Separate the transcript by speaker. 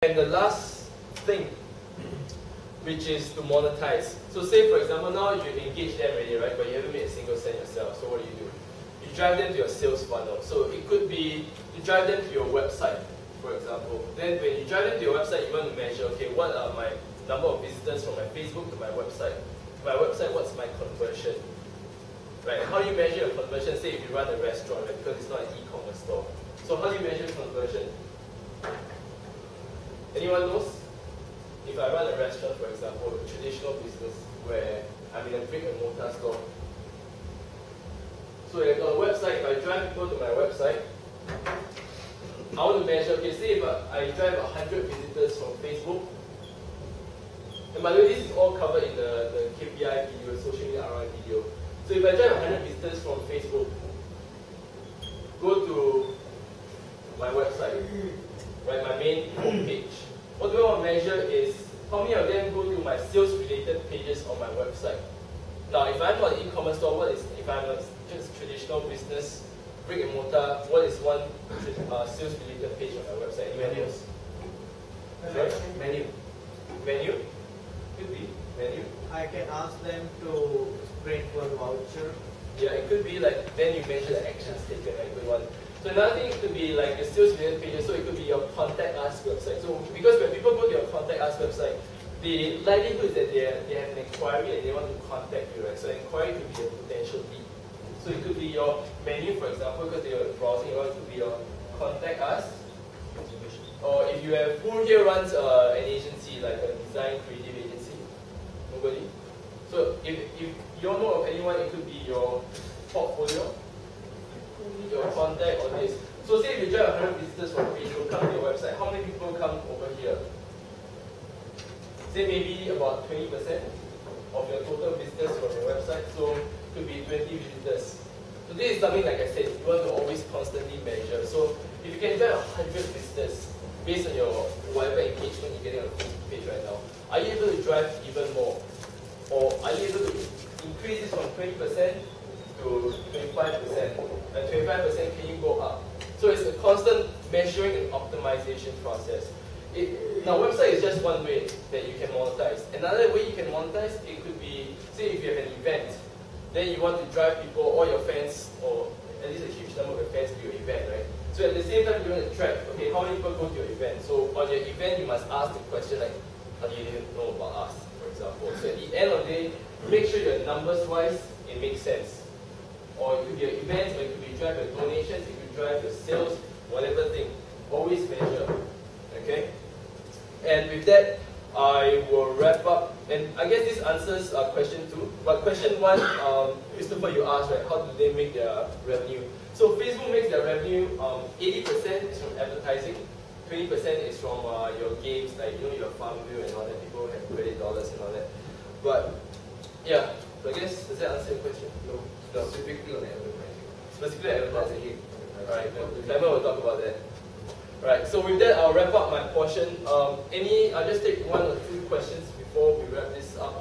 Speaker 1: And the last thing, which is to monetize. So say for example now you engage them already, right? But you haven't made a single cent yourself. So what do? You drive them to your sales funnel. So it could be you drive them to your website, for example. Then when you drive them to your website, you want to measure, okay, what are my number of visitors from my Facebook to my website? My website, what's my conversion? Right? How do you measure your conversion? Say if you run a restaurant, right? Because it's not an e-commerce store. So how do you measure conversion? Anyone knows? If I run a restaurant, for example, a traditional business where I'm in a brick and mortar store. So I've got a website, if I drive people to my website, I want to measure, okay, say if I drive 100 visitors from Facebook, and by the way, this is all covered in the KPI video, social media ROI video. So if I drive 100 visitors from Facebook, go to my website, right, my main homepage. What we want to measure is how many of them go to my sales-related pages on my website. Now, if I'm not an e-commerce store, if I'm a just traditional business, brick and mortar, what is one sales-related page on my website? Anyone else? Sorry?
Speaker 2: Menu.
Speaker 1: Menu? Could be. Menu.
Speaker 2: I can ask them to spread one voucher.
Speaker 1: Yeah, it could be like, then you measure the actions taken, right? Good one. So another thing could be like the sales-related pages, so it could be your contact us website. So because when people go to your contact us website, the likelihood is that they have an inquiry and they want to contact you, right? So an inquiry could be a potential lead. So it could be your menu, for example, because they are browsing, it could be your contact us. Or if you have, who here runs an agency, like a design creative agency? Nobody? So if you don't know of anyone, it could be your portfolio, your contact, or this. So say if you drive 100 visitors from Facebook, come to your website, how many people come over here? Say maybe about 20% of your total visitors from your website, so it could be 20 visitors. So this is something, like I said, you want to always constantly measure. So if you can drive 100 visitors based on your whatever engagement you're getting on the Facebook page right now, are you able to drive even more? Or are you able to increase this from 20% to 25%? And 25% can you go up? So it's a constant measuring and optimization process. Now, website is just one way that you can monetize. Another way you can monetize, it could be, say if you have an event, then you want to drive people, all your fans, or at least a huge number of your fans to your event, right? So at the same time, you want to track, okay, how many people go to your event? So on your event, you must ask the question like, how do you even know about us, for example? So at the end of the day, make sure your numbers-wise, it makes sense. Or it could be your events, or it could be drive your donations, it could drive your sales, whatever thing. Always measure, okay? And with that, I will wrap up. And I guess this answers question 2. But question 1, Christopher, you asked, right, how do they make their revenue? So Facebook makes their revenue, 80% is from advertising, 20% is from your games, like your Farmville and all that. People have credit dollars and all that. But yeah, so I guess, does that answer your question? No.
Speaker 2: Specifically on advertising.
Speaker 1: Specifically advertising. Alright, Clement will talk about that. Right, so with that, I'll wrap up my portion. I'll just take 1 or 2 questions before we wrap this up.